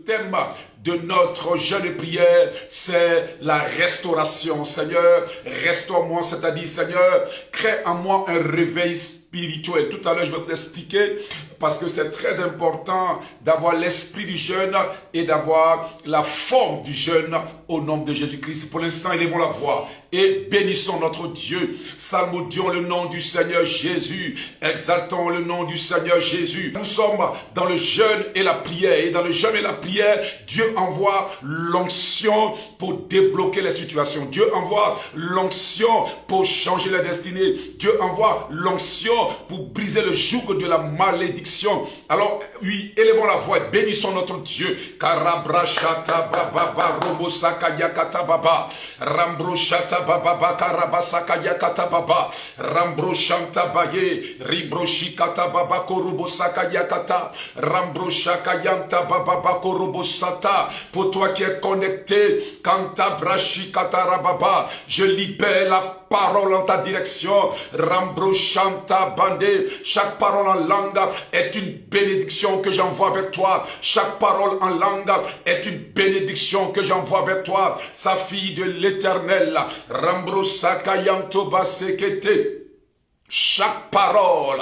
thème de notre jeûne et prière, c'est la restauration. Seigneur, restaure-moi, c'est-à-dire, Seigneur, crée en moi un réveil spirituel. Tout à l'heure, je vais vous expliquer, parce que c'est très important d'avoir l'esprit du jeûne et d'avoir la forme du jeûne au nom de Jésus-Christ. Pour l'instant, élevons la voix et bénissons notre Dieu. Salmodions le nom du Seigneur Jésus. Exaltons le nom du Seigneur Jésus. Nous sommes dans le jeûne et la prière. Et dans le jeûne et la prière, Dieu envoie l'onction pour débloquer les situations. Dieu envoie l'onction pour changer la destinée. Dieu envoie l'onction pour briser le joug de la malédiction. Alors, oui, élevons la voix et bénissons notre Dieu. Karabrashata baba robosaka yakata baba. Rambroshata baba karabasaka yakata baba. Rambroshanta baye. Ribroshikata baba korobosaka yakata. Rambroshaka yanta baba korobosata. Pour toi qui es connecté, Kanta brashikata rababa. Je libère la parole en ta direction. Rambroshanta bandé. Chaque parole en langue est une bénédiction que j'envoie vers toi. Chaque parole en langue est une bénédiction que j'envoie vers toi. Sa fille de l'Éternel. Rambrosakayanto basekete. Chaque parole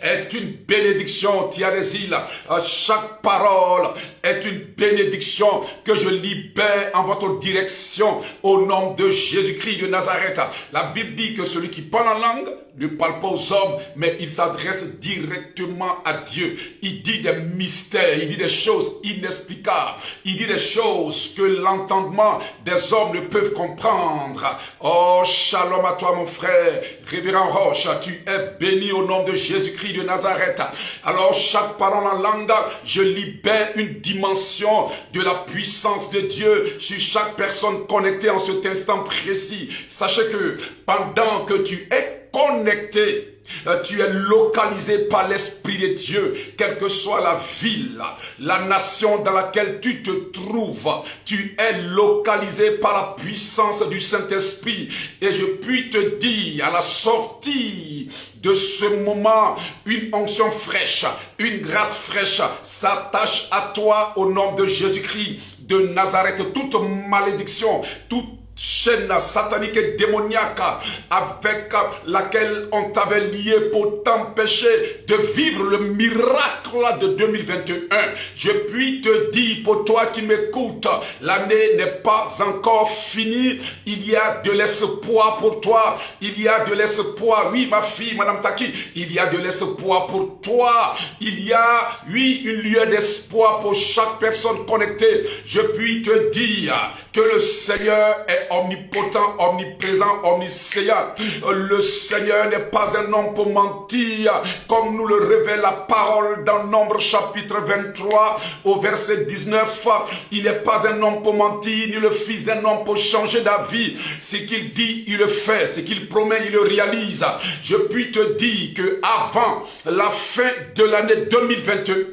est une bénédiction, Tiarésil. Chaque parole est une bénédiction que je libère en votre direction au nom de Jésus-Christ de Nazareth. La Bible dit que celui qui parle en langue ne parle pas aux hommes, mais il s'adresse directement à Dieu. Il dit des mystères, il dit des choses inexplicables, il dit des choses que l'entendement des hommes ne peuvent comprendre. Oh, shalom à toi mon frère, révérend Roche, tu es béni au nom de Jésus-Christ de Nazareth. Alors chaque parole en langue, je libère une dimension de la puissance de Dieu sur chaque personne connectée en cet instant précis. Sachez que pendant que tu es connecté, tu es localisé par l'Esprit de Dieu, quelle que soit la ville, la nation dans laquelle tu te trouves, tu es localisé par la puissance du Saint-Esprit. Et je puis te dire, à la sortie de ce moment, une onction fraîche, une grâce fraîche s'attache à toi au nom de Jésus-Christ de Nazareth. Toute malédiction, toute chaîne satanique et démoniaque avec laquelle on t'avait lié pour t'empêcher de vivre le miracle de 2021. Je puis te dire, pour toi qui m'écoutes, l'année n'est pas encore finie. Il y a de l'espoir pour toi. Il y a de l'espoir. Oui, ma fille, Madame Taki, il y a de l'espoir pour toi. Il y a, oui, une lueur d'espoir pour chaque personne connectée. Je puis te dire que le Seigneur est omnipotent, omniprésent, omniscient. Le Seigneur n'est pas un homme pour mentir, comme nous le révèle la parole dans Nombre chapitre 23 au verset 19. Il n'est pas un homme pour mentir, ni le fils d'un homme pour changer d'avis. Ce qu'il dit, il le fait. Ce qu'il promet, il le réalise. Je puis te dire que avant la fin de l'année 2021,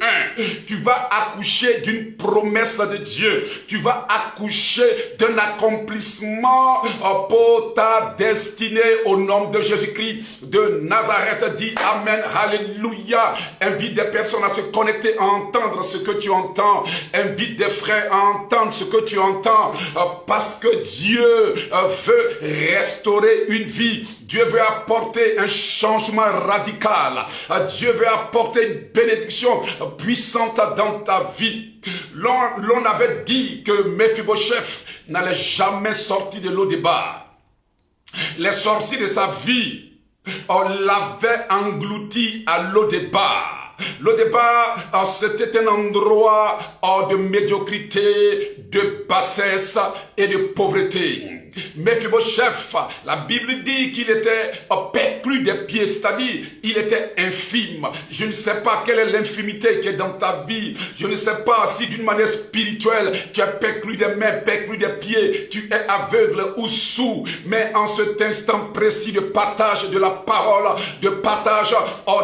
tu vas accoucher d'une promesse de Dieu. Tu vas accoucher d'un accomplissement pour ta destinée au nom de Jésus-Christ de Nazareth. Dis Amen, Alléluia. Invite des personnes à se connecter, à entendre ce que tu entends. Invite des frères à entendre ce que tu entends, parce que Dieu veut restaurer une vie. Dieu veut apporter un changement radical. Dieu veut apporter une bénédiction puissante dans ta vie. L'on avait dit que Mephibosheth n'allait jamais sortir de l'O-Débar. Les sorties de sa vie, on l'avait englouti à l'O-Débar. L'O-Débar, c'était un endroit de médiocrité, de bassesse et de pauvreté. Mephibosheth, la Bible dit qu'il était perclus des pieds, c'est-à-dire il était infime. Je ne sais pas quelle est l'infimité qui est dans ta vie. Je ne sais pas si d'une manière spirituelle tu es perclus des mains, perclus des pieds, tu es aveugle ou sourd. Mais en cet instant précis de partage de la parole, de partage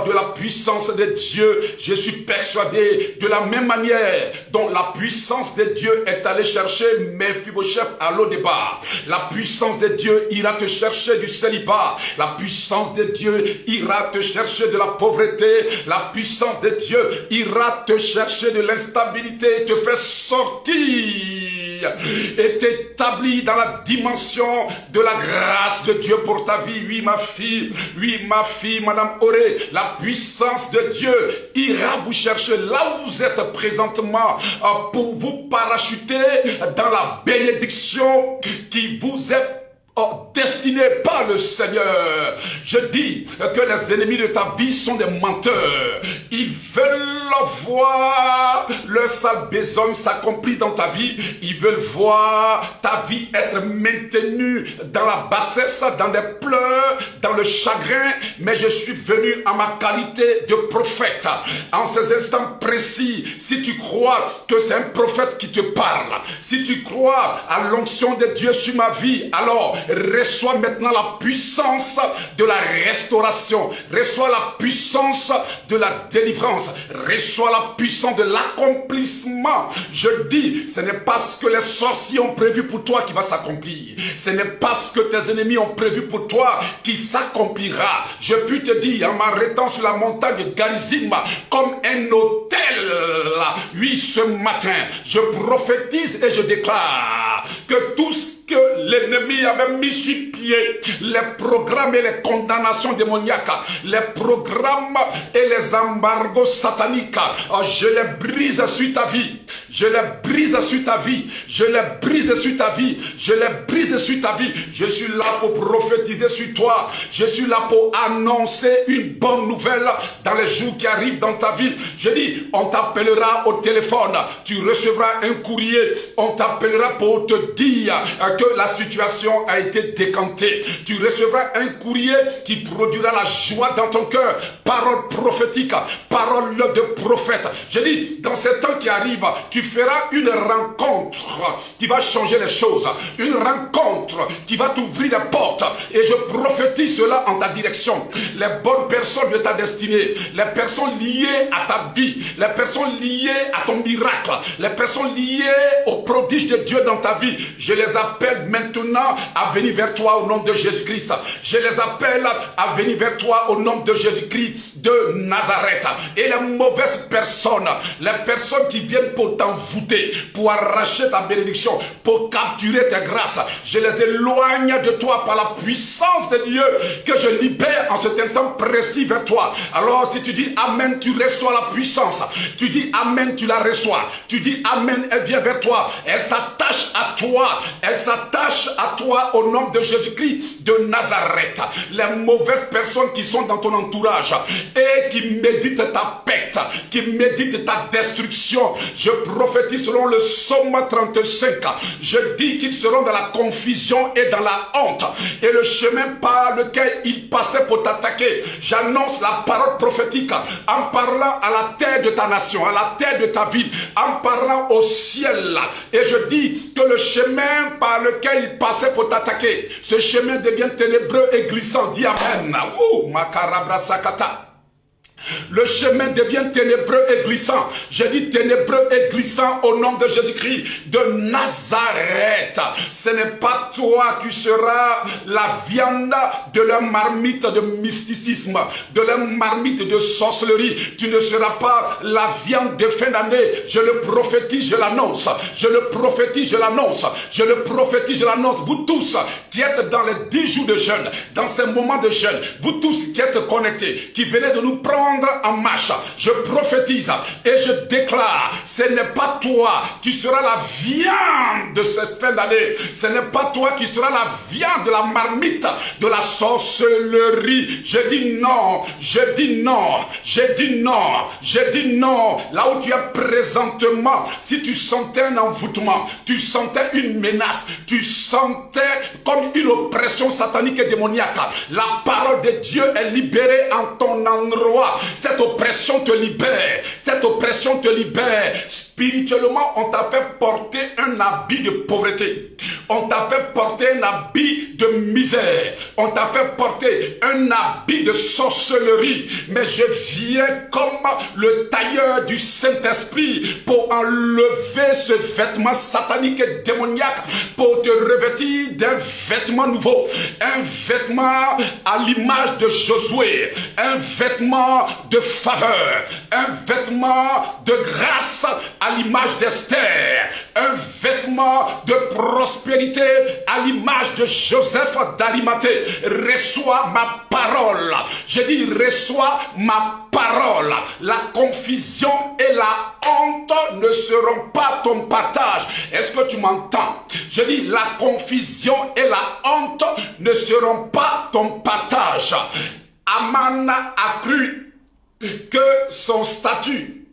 de la puissance de Dieu, Dieu, je suis persuadé de la même manière dont la puissance de Dieu est allée chercher Mephibosheth à Lo-Débar. La puissance de Dieu ira te chercher du célibat. La puissance de Dieu ira te chercher de la pauvreté. La puissance de Dieu ira te chercher de l'instabilité et te faire sortir et t'établir dans la dimension de la grâce de Dieu pour ta vie. Oui, ma fille, Madame Auré, la puissance de Dieu ira vous chercher là où vous êtes présentement pour vous parachuter dans la bénédiction qui vous est destiné par le Seigneur. Je dis que les ennemis de ta vie sont des menteurs. Ils veulent voir le sale besogne s'accomplir dans ta vie. Ils veulent voir ta vie être maintenue dans la bassesse, dans les pleurs, dans le chagrin. Mais je suis venu en ma qualité de prophète. En ces instants précis, si tu crois que c'est un prophète qui te parle, si tu crois à l'onction de Dieu sur ma vie, alors reçois maintenant la puissance de la restauration, reçois la puissance de la délivrance, reçois la puissance de l'accomplissement. Je dis, ce n'est pas ce que les sorciers ont prévu pour toi qui va s'accomplir. Ce n'est pas ce que tes ennemis ont prévu pour toi qui s'accomplira. Je puis te dire, en m'arrêtant sur la montagne de Garizim, comme un hôtel, oui, ce matin, je prophétise et je déclare que tout ce que l'ennemi avait mis sur pied, les programmes et les condamnations démoniaques, les programmes et les embargos sataniques, je les brise sur ta vie. Je les brise sur ta vie. Je les brise sur ta vie. Je les brise sur ta vie. Je suis là pour prophétiser sur toi. Je suis là pour annoncer une bonne nouvelle dans les jours qui arrivent dans ta vie. Je dis, on t'appellera au téléphone. Tu recevras un courrier. On t'appellera pour te dire que la situation a été décantée. Tu recevras un courrier qui produira la joie dans ton cœur. Parole prophétique, parole de prophète. Je dis, dans ces temps qui arrivent, tu feras une rencontre qui va changer les choses. Une rencontre qui va t'ouvrir les portes. Et je prophétise cela en ta direction. Les bonnes personnes de ta destinée, les personnes liées à ta vie, les personnes liées à ton miracle, les personnes liées au prodige de Dieu dans ta vie, je les appelle maintenant à venir vers toi au nom de Jésus-Christ. Je les appelle à venir vers toi au nom de Jésus-Christ de Nazareth. Et les mauvaises personnes, les personnes qui viennent pour t'envoûter, pour arracher ta bénédiction, pour capturer tes grâces, je les éloigne de toi par la puissance de Dieu que je libère en cet instant précis vers toi. Alors si tu dis Amen, tu reçois la puissance. Tu dis Amen, tu la reçois. Tu dis Amen, elle vient vers toi. Elle s'attache à toi. Elle s'attache à toi au nom de Jésus-Christ de Nazareth. Les mauvaises personnes qui sont dans ton entourage et qui méditent ta perte, qui méditent ta destruction, je prophétise selon le psaume 35. Je dis qu'ils seront dans la confusion et dans la honte. Et le chemin par lequel ils passaient pour t'attaquer, j'annonce la parole prophétique en parlant à la terre de ta nation, à la terre de ta ville, en parlant au ciel. Et je dis que le chemin par lequel ils passaient pour t'attaquer, ce chemin devient ténébreux et glissant. Dis Amen. Makarabra Sakata. Le chemin devient ténébreux et glissant. Je dis ténébreux et glissant au nom de Jésus-Christ de Nazareth. Ce n'est pas toi qui seras la viande de leur marmite de mysticisme, de leur marmite de sorcellerie. Tu ne seras pas la viande de fin d'année. Je le prophétise, je l'annonce. Je le prophétise, je l'annonce. Je le prophétise, je l'annonce. Vous tous qui êtes dans les 10 jours de jeûne, dans ces moments de jeûne, vous tous qui êtes connectés, qui venez de nous prendre en marche, je prophétise et je déclare, ce n'est pas toi qui seras la viande de cette fin d'année, ce n'est pas toi qui seras la viande de la marmite de la sorcellerie. Je dis non, je dis non, je dis non, je dis non. Là où tu es présentement, si tu sentais un envoûtement, tu sentais une menace, tu sentais comme une oppression satanique et démoniaque, la parole de Dieu est libérée en ton endroit. cette oppression te libère. Cette oppression te libère. Spirituellement, on t'a fait porter un habit de pauvreté. On t'a fait porter un habit de misère. On t'a fait porter un habit de sorcellerie. Mais je viens comme le tailleur du Saint-Esprit pour enlever ce vêtement satanique et démoniaque, pour te revêtir d'un vêtement nouveau. Un vêtement à l'image de Josué. Un vêtement de faveur. Un vêtement de grâce à l'image d'Esther. Un vêtement de prospérité à l'image de Joseph d'Arimathée. Reçois ma parole. Je dis reçois ma parole. La confusion et la honte ne seront pas ton partage. Est-ce que tu m'entends? Je dis la confusion et la honte ne seront pas ton partage. Aman a cru que son statut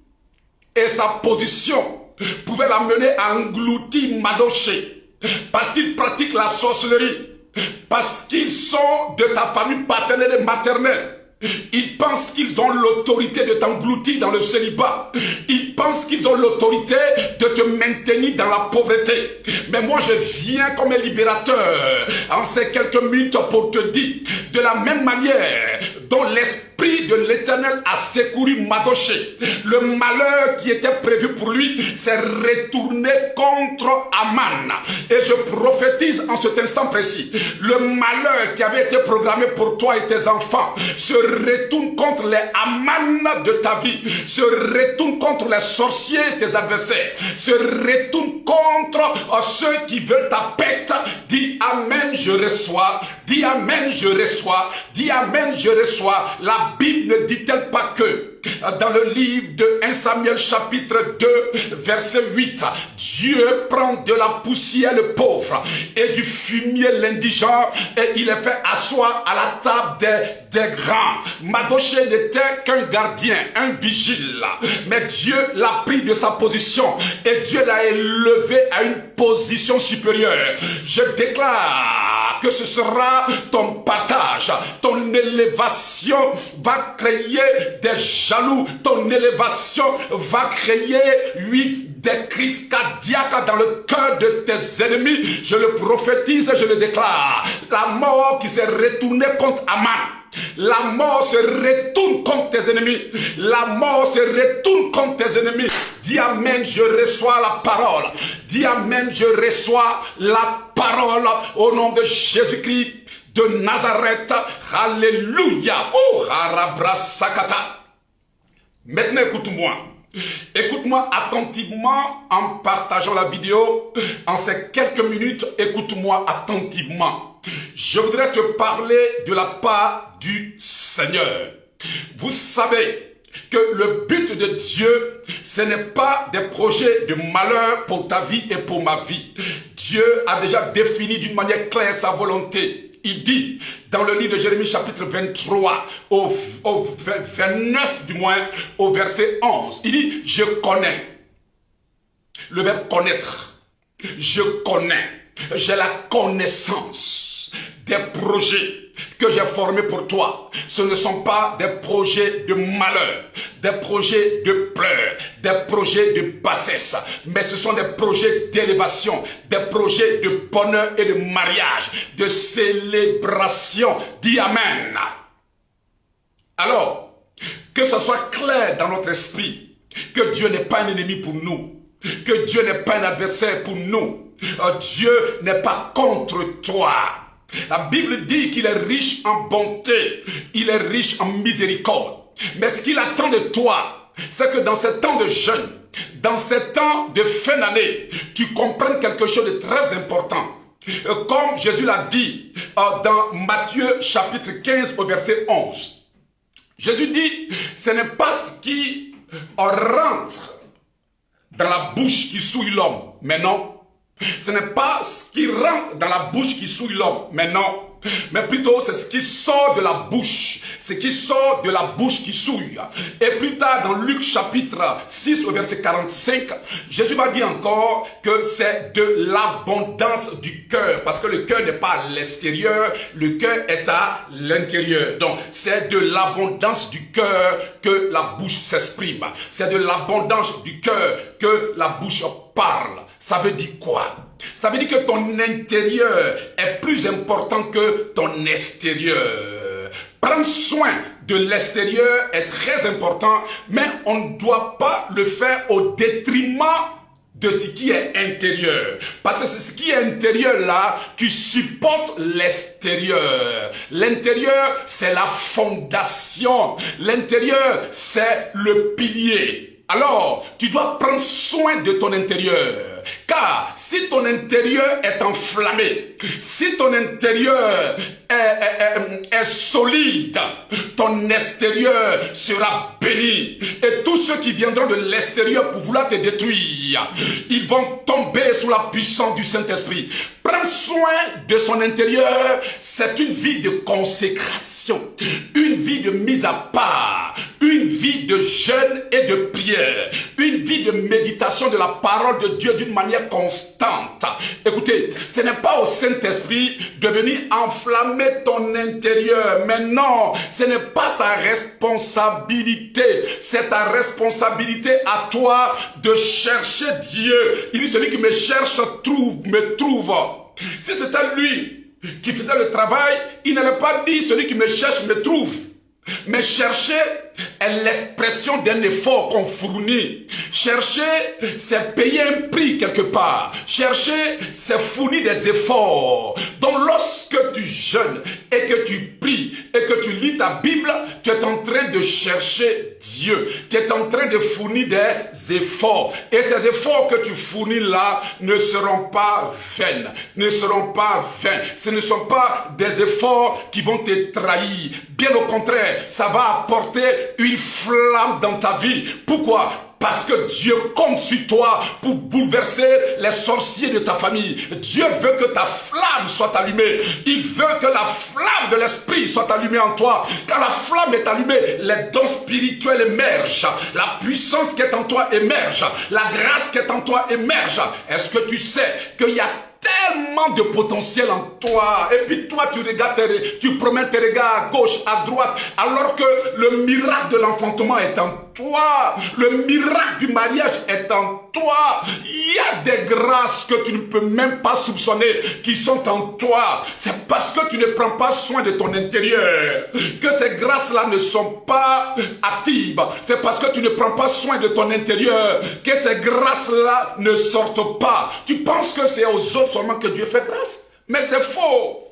et sa position pouvaient l'amener à engloutir Madoché, parce qu'il pratique la sorcellerie, parce qu'ils sont de ta famille paternelle et maternelle. Ils pensent qu'ils ont l'autorité de t'engloutir dans le célibat. Ils pensent qu'ils ont l'autorité de te maintenir dans la pauvreté. Mais moi je viens comme un libérateur en ces quelques minutes pour te dire, de la même manière dont l'Esprit de l'Éternel a secouru Madoché, le malheur qui était prévu pour lui s'est retourné contre Aman. Et je prophétise en cet instant précis, le malheur qui avait été programmé pour toi et tes enfants se retourne contre les Aman de ta vie, se retourne contre les sorciers, tes adversaires, se retourne contre ceux qui veulent ta pète. Dis Amen, je reçois. Dis Amen, je reçois. Dis Amen, je reçois. La Bible ne dit-elle pas que dans le livre de 1 Samuel chapitre 2 verset 8, Dieu prend de la poussière le pauvre et du fumier l'indigent et il est fait asseoir à la table des grands. Madoché n'était qu'un gardien, un vigile, mais Dieu l'a pris de sa position et Dieu l'a élevé à une position supérieure. Je déclare que ce sera ton partage. Ton élévation va créer des jaloux. Ton élévation va créer, oui, des crises cardiaques dans le cœur de tes ennemis. Je le prophétise et je le déclare. La mort qui s'est retournée contre Aman, la mort se retourne contre tes ennemis. La mort se retourne contre tes ennemis. Dis Amen, je reçois la parole. Dis Amen, je reçois la parole au nom de Jésus-Christ de Nazareth. Alléluia. Oh, Harabrasakata. Maintenant, écoute-moi. Écoute-moi attentivement en partageant la vidéo. En ces quelques minutes, écoute-moi attentivement. Je voudrais te parler de la part du Seigneur. Vous savez que le but de Dieu, ce n'est pas des projets de malheur pour ta vie et pour ma vie. Dieu a déjà défini d'une manière claire sa volonté. Il dit dans le livre de Jérémie chapitre 23 au 29 du moins au verset 11, il dit je connais. Le verbe connaître. Je connais. J'ai la connaissance des projets que j'ai formés pour toi. Ce ne sont pas des projets de malheur, des projets de pleurs, des projets de bassesse, mais ce sont des projets d'élévation, des projets de bonheur et de mariage, de célébration. Dis Amen. Alors, que ce soit clair dans notre esprit, que Dieu n'est pas un ennemi pour nous, que Dieu n'est pas un adversaire pour nous. Dieu n'est pas contre toi. La Bible dit qu'il est riche en bonté, il est riche en miséricorde. Mais ce qu'il attend de toi, c'est que dans ces temps de jeûne, dans ces temps de fin d'année, tu comprennes quelque chose de très important. Comme Jésus l'a dit dans Matthieu chapitre 15 au verset 11. Jésus dit, ce n'est pas ce qui rentre dans la bouche qui souille l'homme, mais non. Ce n'est pas ce qui rentre dans la bouche qui souille l'homme, mais non. mais plutôt c'est ce qui sort de la bouche, ce qui sort de la bouche qui souille. Et plus tard dans Luc chapitre 6 au verset 45, Jésus va dire encore que c'est de l'abondance du cœur, parce que le cœur n'est pas à l'extérieur, le cœur est à l'intérieur. Donc c'est de l'abondance du cœur que la bouche s'exprime, c'est de l'abondance du cœur que la bouche parle. Ça veut dire quoi? Ça veut dire que ton intérieur est plus important que ton extérieur. Prendre soin de l'extérieur est très important, mais on ne doit pas le faire au détriment de ce qui est intérieur. Parce que c'est ce qui est intérieur là qui supporte l'extérieur. L'intérieur, c'est la fondation. L'intérieur, c'est le pilier. Alors, tu dois prendre soin de ton intérieur. Car si ton intérieur est enflammé, si ton intérieur est solide, ton extérieur sera béni. Et tous ceux qui viendront de l'extérieur pour vouloir te détruire, ils vont tomber sous la puissance du Saint-Esprit. Prendre soin de son intérieur, c'est une vie de consécration, une vie de mise à part, une vie de jeûne et de prière, une vie de méditation de la parole de Dieu d'une manière constante. Écoutez, ce n'est pas au Saint-Esprit de venir enflammer ton intérieur, mais non, ce n'est pas sa responsabilité, c'est ta responsabilité à toi de chercher Dieu. Il dit, celui qui me cherche me trouve. Si c'était lui qui faisait le travail, il n'allait pas dire, celui qui me cherche me trouve. Mais chercher est l'expression d'un effort qu'on fournit. Chercher, c'est payer un prix quelque part. Chercher, c'est fournir des efforts. Donc lorsque tu jeûnes et que tu pries et que tu lis ta Bible, tu es en train de chercher Dieu. Tu es en train de fournir des efforts. Et ces efforts que tu fournis là ne seront pas vains. Ne seront pas vains. Ce ne sont pas des efforts qui vont te trahir. Bien au contraire, ça va apporter une flamme dans ta vie. Pourquoi? Parce que Dieu compte sur toi pour bouleverser les sorciers de ta famille. Dieu veut que ta flamme soit allumée. Il veut que la flamme de l'esprit soit allumée en toi. Quand la flamme est allumée, les dons spirituels émergent. La puissance qui est en toi émerge. La grâce qui est en toi émerge. Est-ce que tu sais qu'il y a tellement de potentiel en toi, et puis toi tu regardes, tu promènes tes regards à gauche, à droite, alors que le miracle de l'enfantement est en toi, le miracle du mariage est en toi. Il y a des grâces que tu ne peux même pas soupçonner qui sont en toi. C'est parce que tu ne prends pas soin de ton intérieur que ces grâces-là ne sont pas actives. C'est parce que tu ne prends pas soin de ton intérieur que ces grâces-là ne sortent pas. Tu penses que c'est aux autres seulement que Dieu fait grâce, mais c'est faux.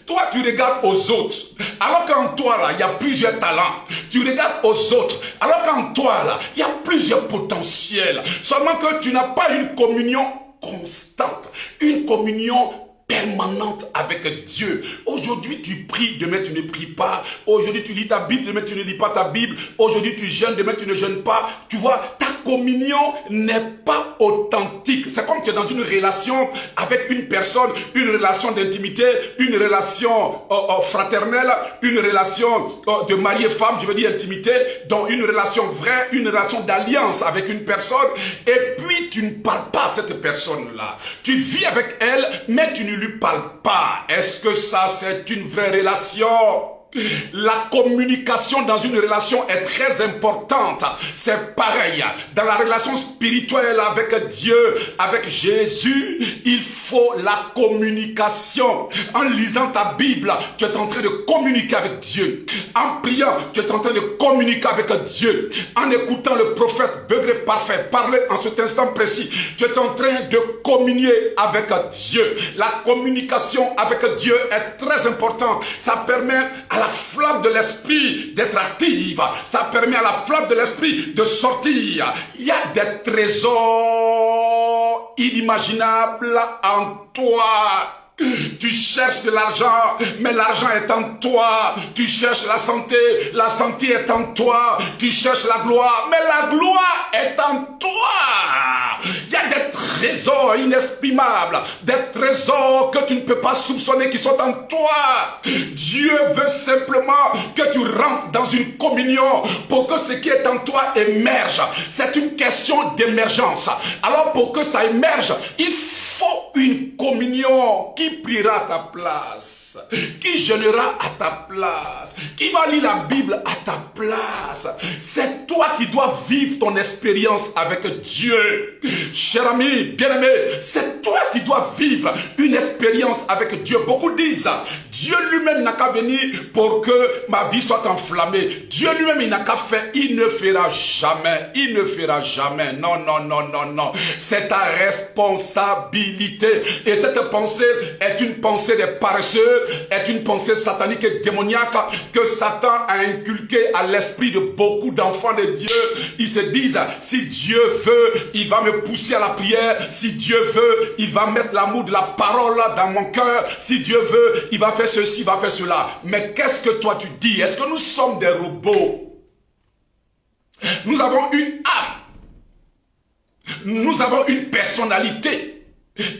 Toi, tu regardes aux autres, alors qu'en toi, là, il y a plusieurs talents. Tu regardes aux autres, alors qu'en toi, là, il y a plusieurs potentiels. Seulement que tu n'as pas une communion constante, une communion permanente avec Dieu. Aujourd'hui, tu pries, demain tu ne pries pas. Aujourd'hui, tu lis ta Bible, demain tu ne lis pas ta Bible. Aujourd'hui, tu jeûnes, demain tu ne jeûnes pas. Tu vois, ta communion n'est pas authentique. C'est comme tu es dans une relation avec une personne, une relation d'intimité, une relation fraternelle, une relation de mari et femme, je veux dire intimité, donc une relation vraie, une relation d'alliance avec une personne, et puis tu ne parles pas à cette personne-là. Tu vis avec elle, mais tu ne lui parles pas. Est-ce que ça, c'est une vraie relation? La communication dans une relation est très importante. C'est pareil. Dans la relation spirituelle avec Dieu, avec Jésus, il faut la communication. En lisant ta Bible, tu es en train de communiquer avec Dieu. En priant, tu es en train de communiquer avec Dieu. En écoutant le prophète Degré Parfait parler en cet instant précis, tu es en train de communier avec Dieu. La communication avec Dieu est très importante. Ça permet à la flamme de l'esprit d'être active. Ça permet à la flamme de l'esprit de sortir. Il y a des trésors inimaginables en toi. Tu cherches de l'argent, mais l'argent est en toi. Tu cherches la santé est en toi. Tu cherches la gloire, mais la gloire est en toi. Il y a des trésors trésors inestimables, des trésors que tu ne peux pas soupçonner qui sont en toi. Dieu veut simplement que tu rentres dans une communion pour que ce qui est en toi émerge. C'est une question d'émergence. Alors pour que ça émerge, il faut une communion. Qui priera à ta place? Qui jeûnera à ta place? Qui va lire la Bible à ta place? C'est toi qui dois vivre ton expérience avec Dieu. Cher ami, bien-aimé, c'est toi qui dois vivre une expérience avec Dieu. Beaucoup disent, Dieu lui-même n'a qu'à venir pour que ma vie soit enflammée. Dieu lui-même, il n'a qu'à faire. Il ne fera jamais. Il ne fera jamais. Non, non, non, non, non. C'est ta responsabilité. Et cette pensée est une pensée des paresseux, est une pensée satanique et démoniaque que Satan a inculqué à l'esprit de beaucoup d'enfants de Dieu. Ils se disent, si Dieu veut, il va me pousser à la prière. Si Dieu veut, il va mettre l'amour de la parole dans mon cœur. Si Dieu veut, il va faire ceci, il va faire cela. Mais qu'est-ce que toi tu dis? Est-ce que nous sommes des robots? Nous avons une âme. Nous avons une personnalité.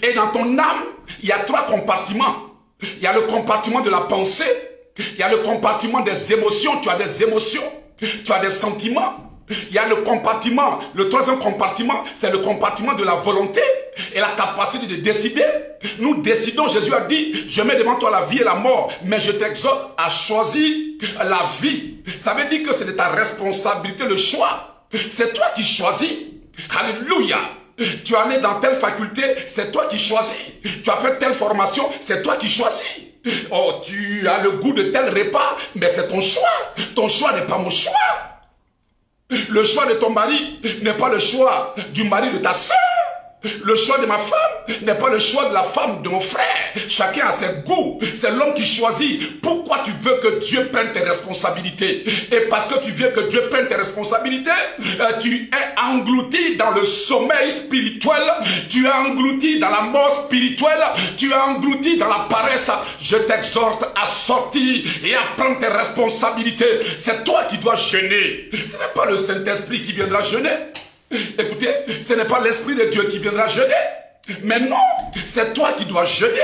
Et dans ton âme, il y a 3 compartiments. Il y a le compartiment de la pensée. Il y a le compartiment des émotions. Tu as des émotions. Tu as des sentiments. Il y a le compartiment, le 3e compartiment, c'est le compartiment de la volonté et la capacité de décider. Nous décidons, Jésus a dit, je mets devant toi la vie et la mort, mais je t'exhorte à choisir la vie. Ça veut dire que c'est de ta responsabilité le choix. C'est toi qui choisis. Alléluia. Tu es allé dans telle faculté, c'est toi qui choisis. Tu as fait telle formation, c'est toi qui choisis. Oh, tu as le goût de tel repas, mais c'est ton choix. Ton choix n'est pas mon choix. Le choix de ton mari n'est pas le choix du mari de ta soeur. Le choix de ma femme n'est pas le choix de la femme de mon frère. Chacun a ses goûts. C'est l'homme qui choisit. Pourquoi tu veux que Dieu prenne tes responsabilités? Et parce que tu veux que Dieu prenne tes responsabilités, tu es englouti dans le sommeil spirituel. Tu es englouti dans la mort spirituelle. Tu es englouti dans la paresse. Je t'exhorte à sortir et à prendre tes responsabilités. C'est toi qui dois jeûner. Ce n'est pas le Saint-Esprit qui viendra jeûner. Écoutez, ce n'est pas l'Esprit de Dieu qui viendra jeûner. Mais non, c'est toi qui dois jeûner.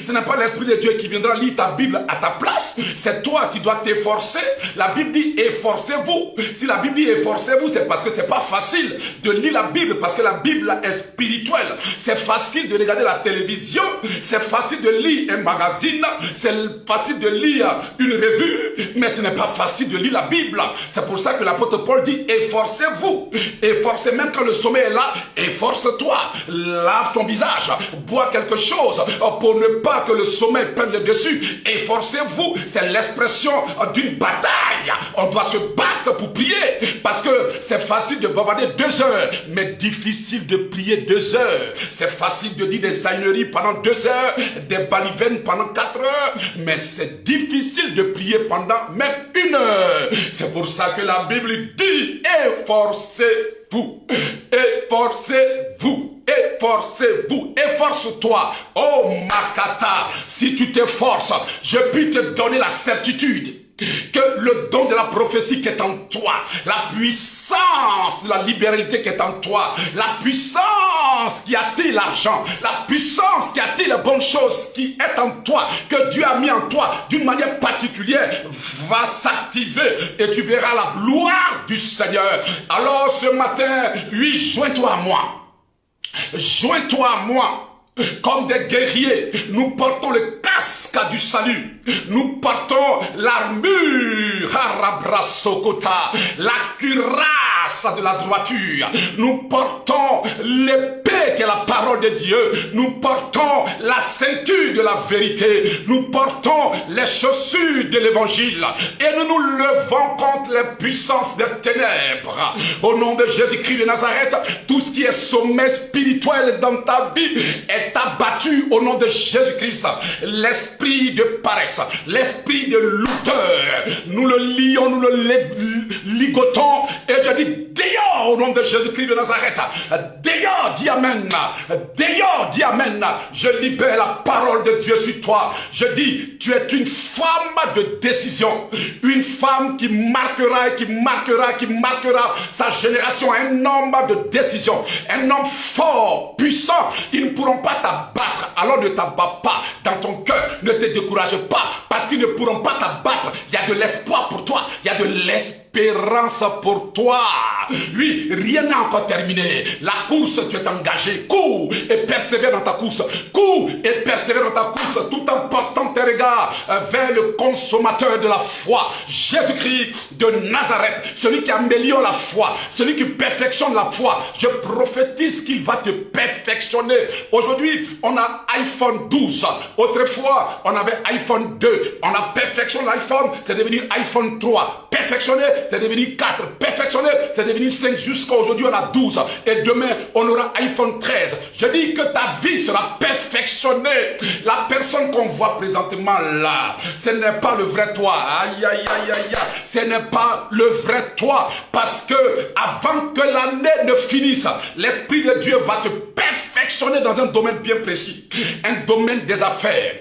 Ce n'est pas l'Esprit de Dieu qui viendra lire ta Bible à ta place. C'est toi qui dois t'efforcer. La Bible dit efforcez-vous. Si la Bible dit efforcez-vous, c'est parce que c'est pas facile de lire la Bible, parce que la Bible est spirituelle. C'est facile de regarder la télévision, c'est facile de lire un magazine, c'est facile de lire une revue, mais ce n'est pas facile de lire la Bible. C'est pour ça que l'apôtre Paul dit efforcez-vous. Efforcez, même quand le sommeil est là, efforce-toi. Lave ton visage, bois quelque chose pour ne pas que le sommeil prenne le dessus. Efforcez-vous, c'est l'expression d'une bataille. On doit se battre pour prier, parce que c'est facile de bavarder 2 heures, mais difficile de prier 2 heures. C'est facile de dire des haïneries pendant 2 heures, des balivernes pendant 4 heures, mais c'est difficile de prier pendant même 1 heure. C'est pour ça que la Bible dit efforcez-vous, efforcez-vous. Efforcez-vous, efforce-toi. Oh Makata, si tu t'efforces, je puis te donner la certitude que le don de la prophétie qui est en toi, la puissance de la libéralité qui est en toi, la puissance qui attire l'argent, la puissance qui attire les bonnes choses qui est en toi, que Dieu a mis en toi d'une manière particulière, va s'activer et tu verras la gloire du Seigneur. Alors ce matin, oui, joins-toi à moi. Joins-toi à moi. Comme des guerriers, nous portons le casque du salut. Nous portons l'armure, la cuirasse de la droiture. Nous portons l'épée qui est la parole de Dieu. Nous portons la ceinture de la vérité. Nous portons les chaussures de l'évangile. Et nous nous levons contre les puissances des ténèbres. Au nom de Jésus-Christ de Nazareth, tout ce qui est sommet spirituel dans ta vie est abattu au nom de Jésus-Christ. L'esprit de paresse, l'esprit de louteur, nous le lions, nous le ligotons, et je dis dehors au nom de Jésus-Christ de Nazareth. Dehors, dis amen. Amen. D'ailleurs, dis Amen. Je libère la parole de Dieu sur toi. Je dis, tu es une femme de décision. Une femme qui marquera et qui marquera sa génération. Un homme de décision. Un homme fort, puissant. Ils ne pourront pas t'abattre. Alors ne t'abats pas dans ton cœur. Ne te décourage pas parce qu'ils ne pourront pas t'abattre. Il y a de l'espoir pour toi. Il y a de l'espérance pour toi. Oui, rien n'a encore terminé. La course, tu es engagé. Cours et persévère dans ta course. Cours et persévère dans ta course tout en portant tes regards vers le consommateur de la foi. Jésus-Christ de Nazareth. Celui qui améliore la foi. Celui qui perfectionne la foi. Je prophétise qu'il va te perfectionner. Aujourd'hui, on a iPhone 12. Autrefois, on avait iPhone 2. On a perfectionné l'iPhone, c'est devenu iPhone 3. Perfectionné, c'est devenu 4. Perfectionné, c'est devenu 5. Jusqu'à aujourd'hui, on a 12. Et demain, on aura iPhone 13. Je dis que ta vie sera perfectionnée. La personne qu'on voit présentement là, ce n'est pas le vrai toi. Aïe, aïe, aïe, aïe, aïe. Ce n'est pas le vrai toi. Parce que avant que l'année ne finisse, l'Esprit de Dieu va te perfectionner dans un domaine bien précis. Un domaine des affaires.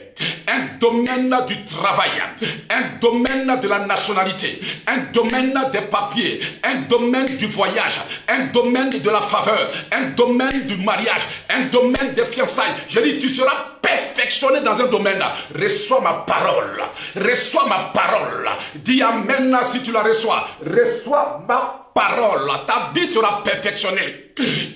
Un domaine du travail, un domaine de la nationalité, un domaine des papiers, un domaine du voyage, un domaine de la faveur, un domaine du mariage, un domaine des fiançailles. Je dis, tu seras perfectionné dans un domaine. Reçois ma parole. Reçois ma parole. Dis Amen si tu la reçois. Reçois ma parole. Ta vie sera perfectionnée.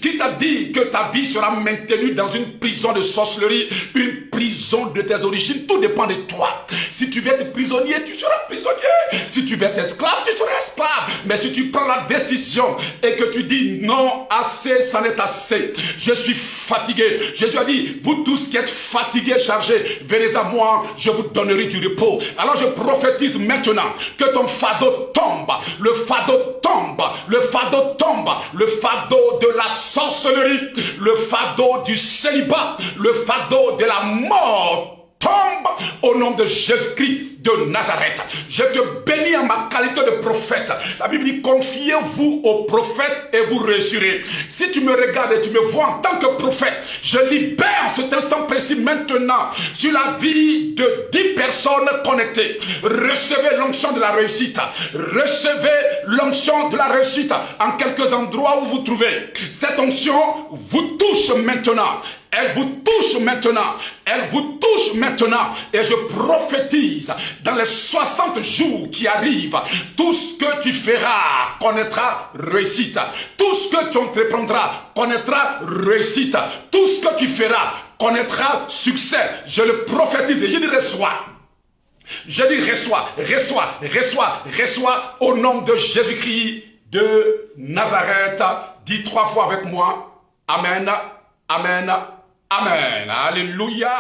Qui t'a dit que ta vie sera maintenue dans une prison de sorcellerie, une prison de tes origines? Tout dépend de toi. Si tu veux être prisonnier, tu seras prisonnier. Si tu veux être esclave, tu seras esclave. Mais si tu prends la décision et que tu dis non, assez, ça n'est assez. Je suis fatigué. Jésus a dit, vous tous qui êtes fatigués, chargés, venez à moi, je vous donnerai du repos. Alors je prophétise maintenant que ton fardeau tombe. Le fardeau tombe. Le fardeau tombe. Le fardeau de la sorcellerie, le fardeau du célibat, le fardeau de la mort tombe au nom de Jésus-Christ de Nazareth. Je te bénis en ma qualité de prophète. La Bible dit, confiez-vous au prophète et vous réussirez. Si tu me regardes et tu me vois en tant que prophète, je libère en cet instant précis maintenant sur la vie de 10 personnes connectées. Recevez l'onction de la réussite. Recevez l'onction de la réussite en quelques endroits où vous trouvez. Cette onction vous touche maintenant. Elle vous touche maintenant. Elle vous touche maintenant. Et je prophétise, dans les 60 jours qui arrivent, tout ce que tu feras connaîtra réussite. Tout ce que tu entreprendras connaîtra réussite. Tout ce que tu feras connaîtra succès. Je le prophétise et je dis reçois. Je dis reçois, reçois, reçois, reçois au nom de Jésus-Christ de Nazareth. Dis 3 fois avec moi. Amen, amen, amen. Alléluia.